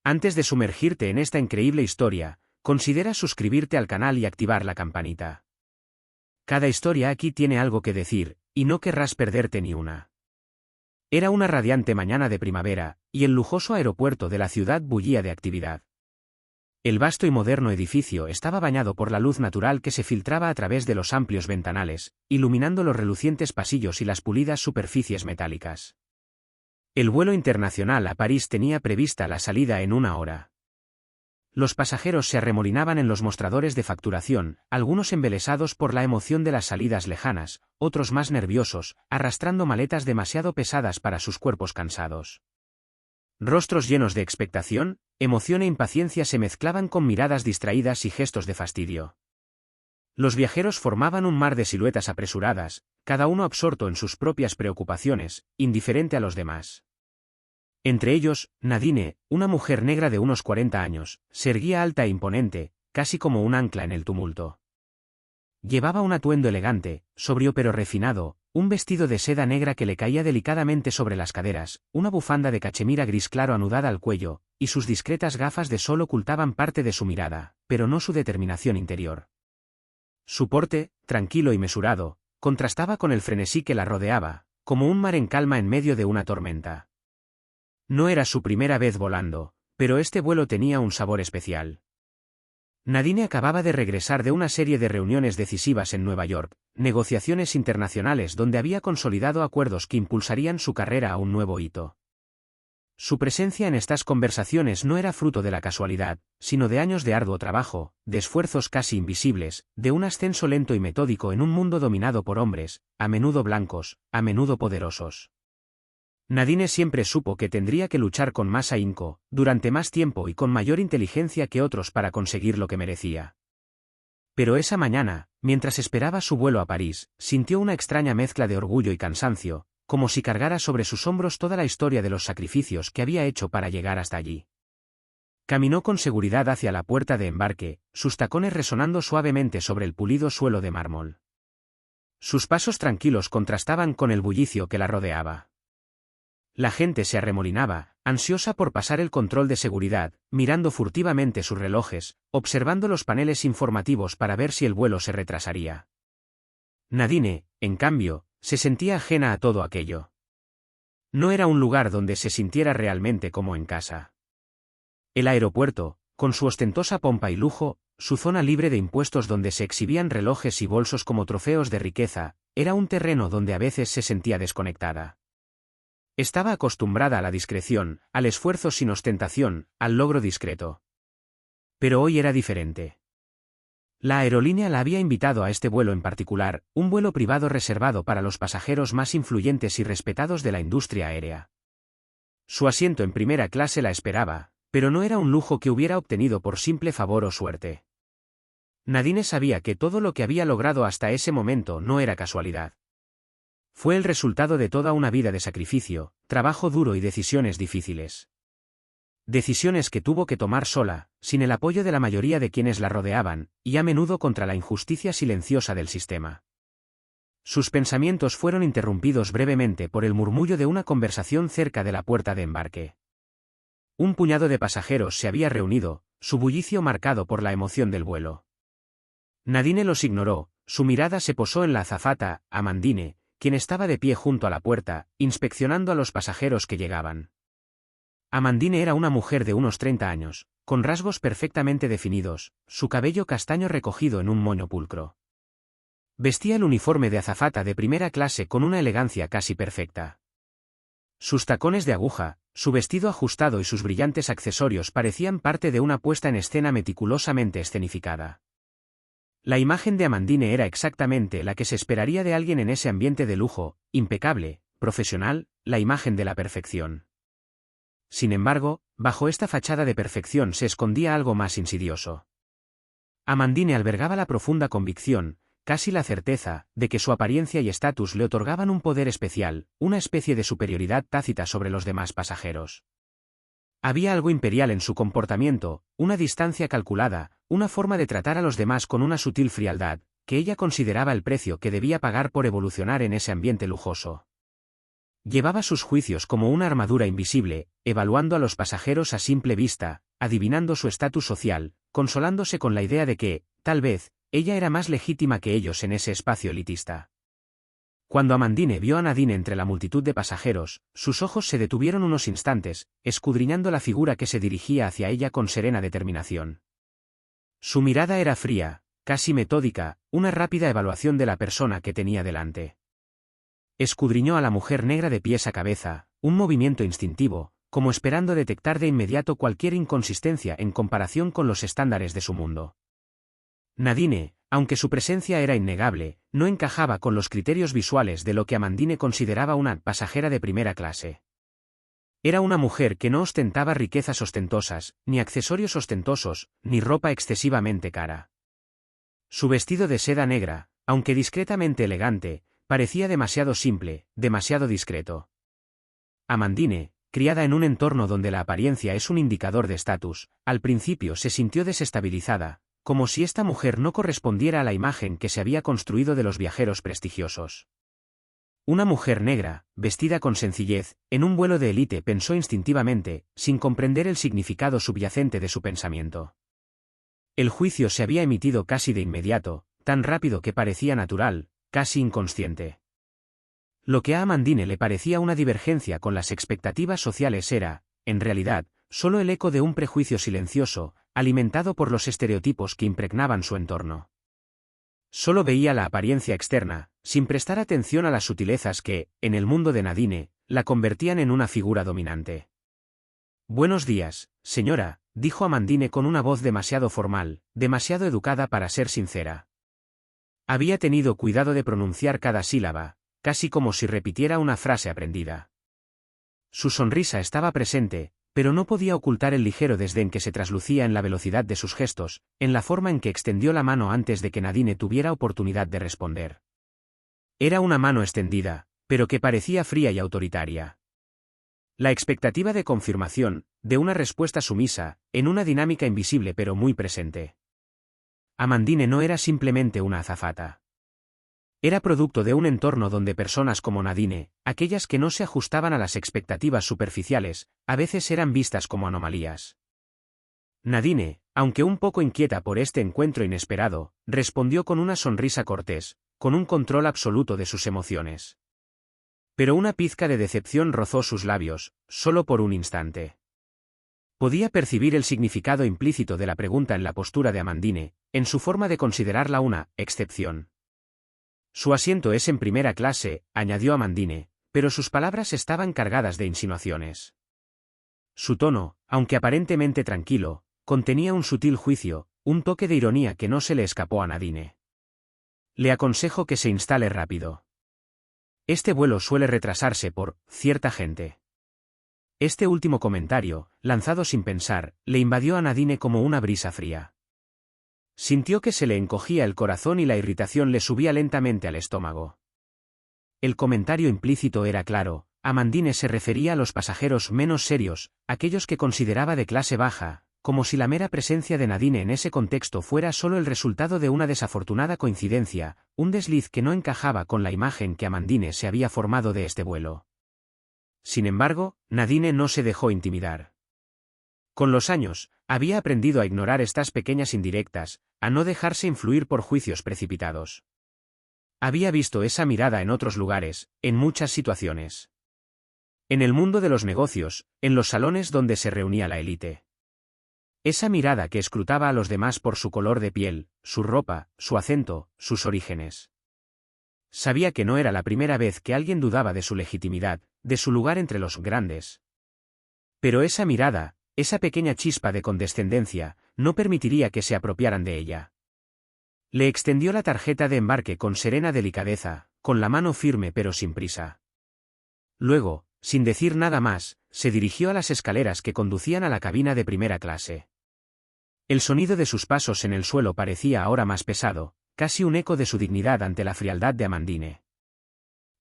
Antes de sumergirte en esta increíble historia, considera suscribirte al canal y activar la campanita. Cada historia aquí tiene algo que decir, y no querrás perderte ni una. Era una radiante mañana de primavera, y el lujoso aeropuerto de la ciudad bullía de actividad. El vasto y moderno edificio estaba bañado por la luz natural que se filtraba a través de los amplios ventanales, iluminando los relucientes pasillos y las pulidas superficies metálicas. El vuelo internacional a París tenía prevista la salida en 1 hora. Los pasajeros se arremolinaban en los mostradores de facturación, algunos embelesados por la emoción de las salidas lejanas, otros más nerviosos, arrastrando maletas demasiado pesadas para sus cuerpos cansados. Rostros llenos de expectación, emoción e impaciencia se mezclaban con miradas distraídas y gestos de fastidio. Los viajeros formaban un mar de siluetas apresuradas, cada uno absorto en sus propias preocupaciones, indiferente a los demás. Entre ellos, Nadine, una mujer negra de unos 40 años, se erguía alta e imponente, casi como un ancla en el tumulto. Llevaba un atuendo elegante, sobrio pero refinado, un vestido de seda negra que le caía delicadamente sobre las caderas, una bufanda de cachemira gris claro anudada al cuello, y sus discretas gafas de sol ocultaban parte de su mirada, pero no su determinación interior. Su porte, tranquilo y mesurado, contrastaba con el frenesí que la rodeaba, como un mar en calma en medio de una tormenta. No era su primera vez volando, pero este vuelo tenía un sabor especial. Nadine acababa de regresar de una serie de reuniones decisivas en Nueva York, negociaciones internacionales donde había consolidado acuerdos que impulsarían su carrera a un nuevo hito. Su presencia en estas conversaciones no era fruto de la casualidad, sino de años de arduo trabajo, de esfuerzos casi invisibles, de un ascenso lento y metódico en un mundo dominado por hombres, a menudo blancos, a menudo poderosos. Nadine siempre supo que tendría que luchar con más ahínco, durante más tiempo y con mayor inteligencia que otros para conseguir lo que merecía. Pero esa mañana, mientras esperaba su vuelo a París, sintió una extraña mezcla de orgullo y cansancio, como si cargara sobre sus hombros toda la historia de los sacrificios que había hecho para llegar hasta allí. Caminó con seguridad hacia la puerta de embarque, sus tacones resonando suavemente sobre el pulido suelo de mármol. Sus pasos tranquilos contrastaban con el bullicio que la rodeaba. La gente se arremolinaba, ansiosa por pasar el control de seguridad, mirando furtivamente sus relojes, observando los paneles informativos para ver si el vuelo se retrasaría. Nadine, en cambio, se sentía ajena a todo aquello. No era un lugar donde se sintiera realmente como en casa. El aeropuerto, con su ostentosa pompa y lujo, su zona libre de impuestos donde se exhibían relojes y bolsos como trofeos de riqueza, era un terreno donde a veces se sentía desconectada. Estaba acostumbrada a la discreción, al esfuerzo sin ostentación, al logro discreto. Pero hoy era diferente. La aerolínea la había invitado a este vuelo en particular, un vuelo privado reservado para los pasajeros más influyentes y respetados de la industria aérea. Su asiento en primera clase la esperaba, pero no era un lujo que hubiera obtenido por simple favor o suerte. Nadine sabía que todo lo que había logrado hasta ese momento no era casualidad. Fue el resultado de toda una vida de sacrificio, trabajo duro y decisiones difíciles. Decisiones que tuvo que tomar sola, sin el apoyo de la mayoría de quienes la rodeaban, y a menudo contra la injusticia silenciosa del sistema. Sus pensamientos fueron interrumpidos brevemente por el murmullo de una conversación cerca de la puerta de embarque. Un puñado de pasajeros se había reunido, su bullicio marcado por la emoción del vuelo. Nadine los ignoró, su mirada se posó en la azafata, Amandine, quien estaba de pie junto a la puerta, inspeccionando a los pasajeros que llegaban. Amandine era una mujer de unos 30 años, con rasgos perfectamente definidos, su cabello castaño recogido en un moño pulcro. Vestía el uniforme de azafata de primera clase con una elegancia casi perfecta. Sus tacones de aguja, su vestido ajustado y sus brillantes accesorios parecían parte de una puesta en escena meticulosamente escenificada. La imagen de Amandine era exactamente la que se esperaría de alguien en ese ambiente de lujo, impecable, profesional, la imagen de la perfección. Sin embargo, bajo esta fachada de perfección se escondía algo más insidioso. Amandine albergaba la profunda convicción, casi la certeza, de que su apariencia y estatus le otorgaban un poder especial, una especie de superioridad tácita sobre los demás pasajeros. Había algo imperial en su comportamiento, una distancia calculada, una forma de tratar a los demás con una sutil frialdad, que ella consideraba el precio que debía pagar por evolucionar en ese ambiente lujoso. Llevaba sus juicios como una armadura invisible, evaluando a los pasajeros a simple vista, adivinando su estatus social, consolándose con la idea de que, tal vez, ella era más legítima que ellos en ese espacio elitista. Cuando Amandine vio a Nadine entre la multitud de pasajeros, sus ojos se detuvieron unos instantes, escudriñando la figura que se dirigía hacia ella con serena determinación. Su mirada era fría, casi metódica, una rápida evaluación de la persona que tenía delante. Escudriñó a la mujer negra de pies a cabeza, un movimiento instintivo, como esperando detectar de inmediato cualquier inconsistencia en comparación con los estándares de su mundo. Nadine, aunque su presencia era innegable, no encajaba con los criterios visuales de lo que Amandine consideraba una pasajera de primera clase. Era una mujer que no ostentaba riquezas ostentosas, ni accesorios ostentosos, ni ropa excesivamente cara. Su vestido de seda negra, aunque discretamente elegante, parecía demasiado simple, demasiado discreto. Amandine, criada en un entorno donde la apariencia es un indicador de estatus, al principio se sintió desestabilizada, como si esta mujer no correspondiera a la imagen que se había construido de los viajeros prestigiosos. Una mujer negra, vestida con sencillez, en un vuelo de élite, pensó instintivamente, sin comprender el significado subyacente de su pensamiento. El juicio se había emitido casi de inmediato, tan rápido que parecía natural, casi inconsciente. Lo que a Amandine le parecía una divergencia con las expectativas sociales era, en realidad, solo el eco de un prejuicio silencioso, alimentado por los estereotipos que impregnaban su entorno. Solo veía la apariencia externa, sin prestar atención a las sutilezas que, en el mundo de Nadine, la convertían en una figura dominante. «Buenos días, señora», dijo Amandine con una voz demasiado formal, demasiado educada para ser sincera. Había tenido cuidado de pronunciar cada sílaba, casi como si repitiera una frase aprendida. Su sonrisa estaba presente, pero no podía ocultar el ligero desdén que se traslucía en la velocidad de sus gestos, en la forma en que extendió la mano antes de que Nadine tuviera oportunidad de responder. Era una mano extendida, pero que parecía fría y autoritaria. La expectativa de confirmación, de una respuesta sumisa, en una dinámica invisible pero muy presente. Amandine no era simplemente una azafata. Era producto de un entorno donde personas como Nadine, aquellas que no se ajustaban a las expectativas superficiales, a veces eran vistas como anomalías. Nadine, aunque un poco inquieta por este encuentro inesperado, respondió con una sonrisa cortés, con un control absoluto de sus emociones. Pero una pizca de decepción rozó sus labios, solo por un instante. Podía percibir el significado implícito de la pregunta en la postura de Amandine, en su forma de considerarla una excepción. Su asiento es en primera clase, añadió Amandine, pero sus palabras estaban cargadas de insinuaciones. Su tono, aunque aparentemente tranquilo, contenía un sutil juicio, un toque de ironía que no se le escapó a Nadine. Le aconsejo que se instale rápido. Este vuelo suele retrasarse por cierta gente. Este último comentario, lanzado sin pensar, le invadió a Nadine como una brisa fría. Sintió que se le encogía el corazón y la irritación le subía lentamente al estómago. El comentario implícito era claro, Amandine se refería a los pasajeros menos serios, aquellos que consideraba de clase baja, como si la mera presencia de Nadine en ese contexto fuera solo el resultado de una desafortunada coincidencia, un desliz que no encajaba con la imagen que Amandine se había formado de este vuelo. Sin embargo, Nadine no se dejó intimidar. Con los años, había aprendido a ignorar estas pequeñas indirectas, a no dejarse influir por juicios precipitados. Había visto esa mirada en otros lugares, en muchas situaciones. En el mundo de los negocios, en los salones donde se reunía la élite. Esa mirada que escrutaba a los demás por su color de piel, su ropa, su acento, sus orígenes. Sabía que no era la primera vez que alguien dudaba de su legitimidad, de su lugar entre los grandes. Pero esa mirada, esa pequeña chispa de condescendencia, no permitiría que se apropiaran de ella. Le extendió la tarjeta de embarque con serena delicadeza, con la mano firme pero sin prisa. Luego, sin decir nada más, se dirigió a las escaleras que conducían a la cabina de primera clase. El sonido de sus pasos en el suelo parecía ahora más pesado, casi un eco de su dignidad ante la frialdad de Amandine.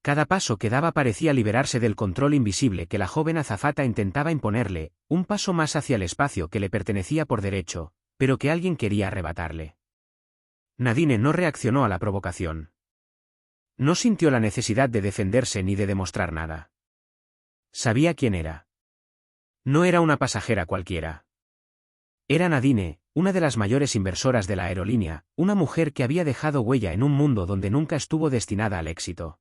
Cada paso que daba parecía liberarse del control invisible que la joven azafata intentaba imponerle, un paso más hacia el espacio que le pertenecía por derecho, pero que alguien quería arrebatarle. Nadine no reaccionó a la provocación. No sintió la necesidad de defenderse ni de demostrar nada. Sabía quién era. No era una pasajera cualquiera. Era Nadine, una de las mayores inversoras de la aerolínea, una mujer que había dejado huella en un mundo donde nunca estuvo destinada al éxito.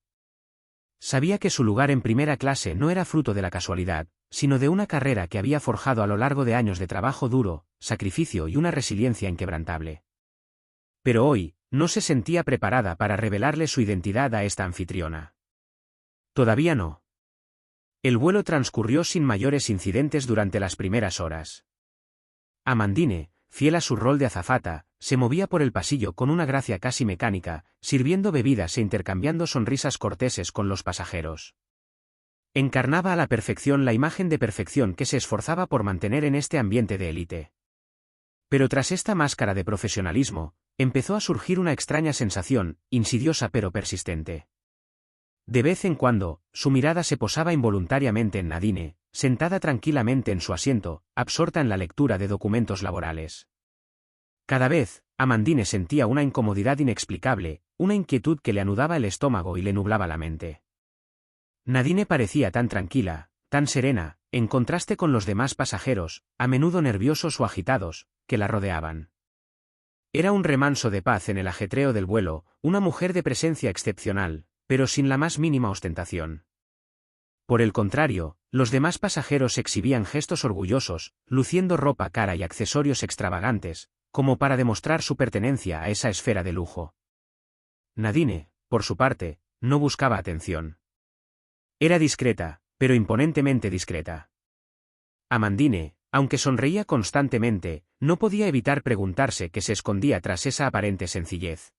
Sabía que su lugar en primera clase no era fruto de la casualidad, sino de una carrera que había forjado a lo largo de años de trabajo duro, sacrificio y una resiliencia inquebrantable. Pero hoy, no se sentía preparada para revelarle su identidad a esta anfitriona. Todavía no. El vuelo transcurrió sin mayores incidentes durante las primeras horas. Amandine, fiel a su rol de azafata, se movía por el pasillo con una gracia casi mecánica, sirviendo bebidas e intercambiando sonrisas corteses con los pasajeros. Encarnaba a la perfección la imagen de perfección que se esforzaba por mantener en este ambiente de élite. Pero tras esta máscara de profesionalismo, empezó a surgir una extraña sensación, insidiosa pero persistente. De vez en cuando, su mirada se posaba involuntariamente en Nadine, sentada tranquilamente en su asiento, absorta en la lectura de documentos laborales. Cada vez, Amandine sentía una incomodidad inexplicable, una inquietud que le anudaba el estómago y le nublaba la mente. Nadine parecía tan tranquila, tan serena, en contraste con los demás pasajeros, a menudo nerviosos o agitados, que la rodeaban. Era un remanso de paz en el ajetreo del vuelo, una mujer de presencia excepcional, pero sin la más mínima ostentación. Por el contrario, los demás pasajeros exhibían gestos orgullosos, luciendo ropa cara y accesorios extravagantes, como para demostrar su pertenencia a esa esfera de lujo. Nadine, por su parte, no buscaba atención. Era discreta, pero imponentemente discreta. Amandine, aunque sonreía constantemente, no podía evitar preguntarse qué se escondía tras esa aparente sencillez.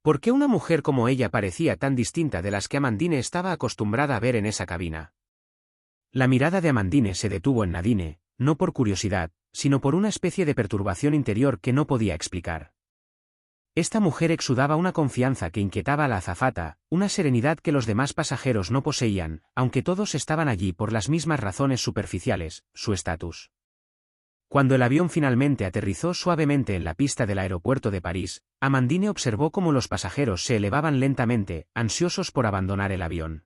¿Por qué una mujer como ella parecía tan distinta de las que Amandine estaba acostumbrada a ver en esa cabina? La mirada de Amandine se detuvo en Nadine, no por curiosidad, sino por una especie de perturbación interior que no podía explicar. Esta mujer exudaba una confianza que inquietaba a la azafata, una serenidad que los demás pasajeros no poseían, aunque todos estaban allí por las mismas razones superficiales, su estatus. Cuando el avión finalmente aterrizó suavemente en la pista del aeropuerto de París, Amandine observó cómo los pasajeros se elevaban lentamente, ansiosos por abandonar el avión.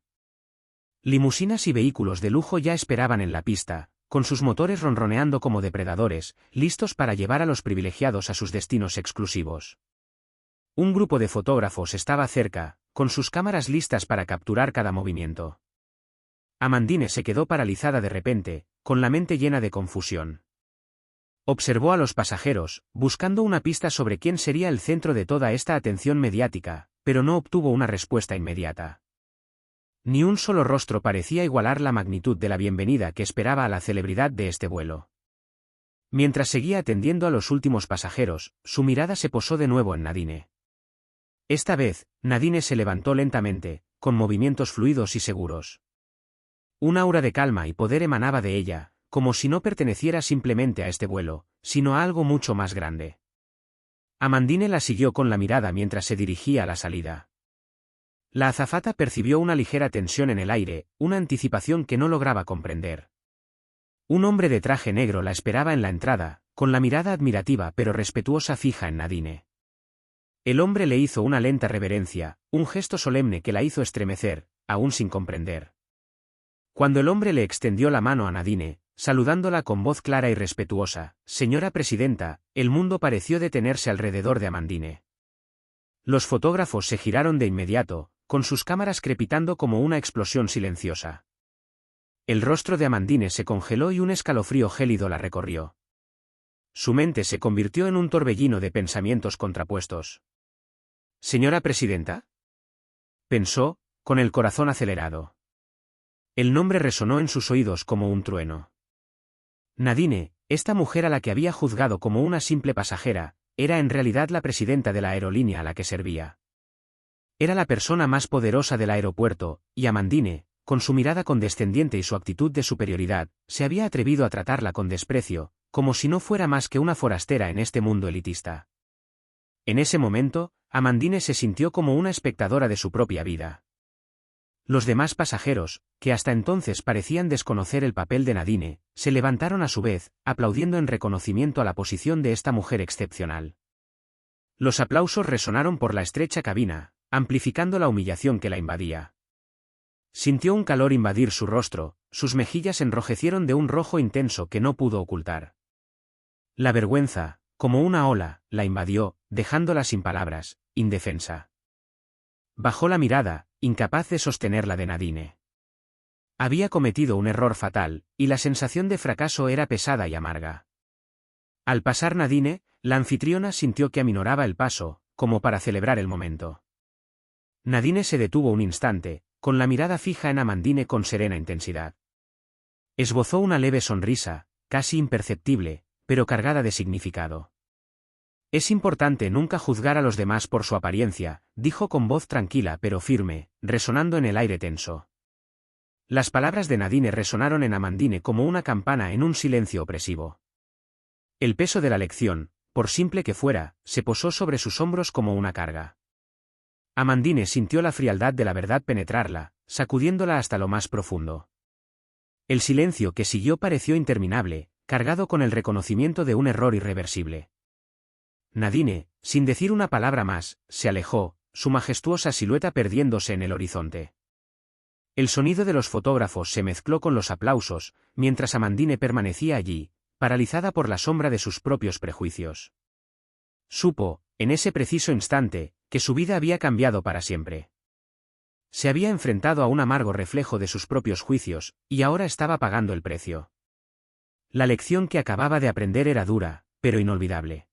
Limusinas y vehículos de lujo ya esperaban en la pista, con sus motores ronroneando como depredadores, listos para llevar a los privilegiados a sus destinos exclusivos. Un grupo de fotógrafos estaba cerca, con sus cámaras listas para capturar cada movimiento. Amandine se quedó paralizada de repente, con la mente llena de confusión. Observó a los pasajeros, buscando una pista sobre quién sería el centro de toda esta atención mediática, pero no obtuvo una respuesta inmediata. Ni un solo rostro parecía igualar la magnitud de la bienvenida que esperaba a la celebridad de este vuelo. Mientras seguía atendiendo a los últimos pasajeros, su mirada se posó de nuevo en Nadine. Esta vez, Nadine se levantó lentamente, con movimientos fluidos y seguros. Un aura de calma y poder emanaba de ella, como si no perteneciera simplemente a este vuelo, sino a algo mucho más grande. Amandine la siguió con la mirada mientras se dirigía a la salida. La azafata percibió una ligera tensión en el aire, una anticipación que no lograba comprender. Un hombre de traje negro la esperaba en la entrada, con la mirada admirativa pero respetuosa fija en Nadine. El hombre le hizo una lenta reverencia, un gesto solemne que la hizo estremecer, aún sin comprender. Cuando el hombre le extendió la mano a Nadine, saludándola con voz clara y respetuosa, «Señora Presidenta», el mundo pareció detenerse alrededor de Amandine. Los fotógrafos se giraron de inmediato, con sus cámaras crepitando como una explosión silenciosa. El rostro de Amandine se congeló y un escalofrío gélido la recorrió. Su mente se convirtió en un torbellino de pensamientos contrapuestos. «¿Señora Presidenta?», pensó, con el corazón acelerado. El nombre resonó en sus oídos como un trueno. Nadine, esta mujer a la que había juzgado como una simple pasajera, era en realidad la presidenta de la aerolínea a la que servía. Era la persona más poderosa del aeropuerto, y Amandine, con su mirada condescendiente y su actitud de superioridad, se había atrevido a tratarla con desprecio, como si no fuera más que una forastera en este mundo elitista. En ese momento, Amandine se sintió como una espectadora de su propia vida. Los demás pasajeros, que hasta entonces parecían desconocer el papel de Nadine, se levantaron a su vez, aplaudiendo en reconocimiento a la posición de esta mujer excepcional. Los aplausos resonaron por la estrecha cabina, amplificando la humillación que la invadía. Sintió un calor invadir su rostro, sus mejillas enrojecieron de un rojo intenso que no pudo ocultar. La vergüenza, como una ola, la invadió, dejándola sin palabras, indefensa. Bajó la mirada, incapaz de sostener la de Nadine. Había cometido un error fatal, y la sensación de fracaso era pesada y amarga. Al pasar Nadine, la anfitriona sintió que aminoraba el paso, como para celebrar el momento. Nadine se detuvo un instante, con la mirada fija en Amandine con serena intensidad. Esbozó una leve sonrisa, casi imperceptible, pero cargada de significado. Es importante nunca juzgar a los demás por su apariencia, dijo con voz tranquila pero firme, resonando en el aire tenso. Las palabras de Nadine resonaron en Amandine como una campana en un silencio opresivo. El peso de la lección, por simple que fuera, se posó sobre sus hombros como una carga. Amandine sintió la frialdad de la verdad penetrarla, sacudiéndola hasta lo más profundo. El silencio que siguió pareció interminable, cargado con el reconocimiento de un error irreversible. Nadine, sin decir una palabra más, se alejó, su majestuosa silueta perdiéndose en el horizonte. El sonido de los fotógrafos se mezcló con los aplausos, mientras Amandine permanecía allí, paralizada por la sombra de sus propios prejuicios. Supo, en ese preciso instante, que su vida había cambiado para siempre. Se había enfrentado a un amargo reflejo de sus propios juicios, y ahora estaba pagando el precio. La lección que acababa de aprender era dura, pero inolvidable.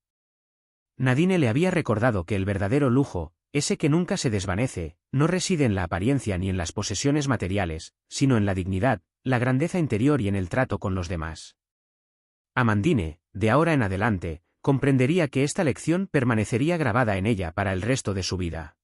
Nadine le había recordado que el verdadero lujo, ese que nunca se desvanece, no reside en la apariencia ni en las posesiones materiales, sino en la dignidad, la grandeza interior y en el trato con los demás. Amandine, de ahora en adelante, comprendería que esta lección permanecería grabada en ella para el resto de su vida.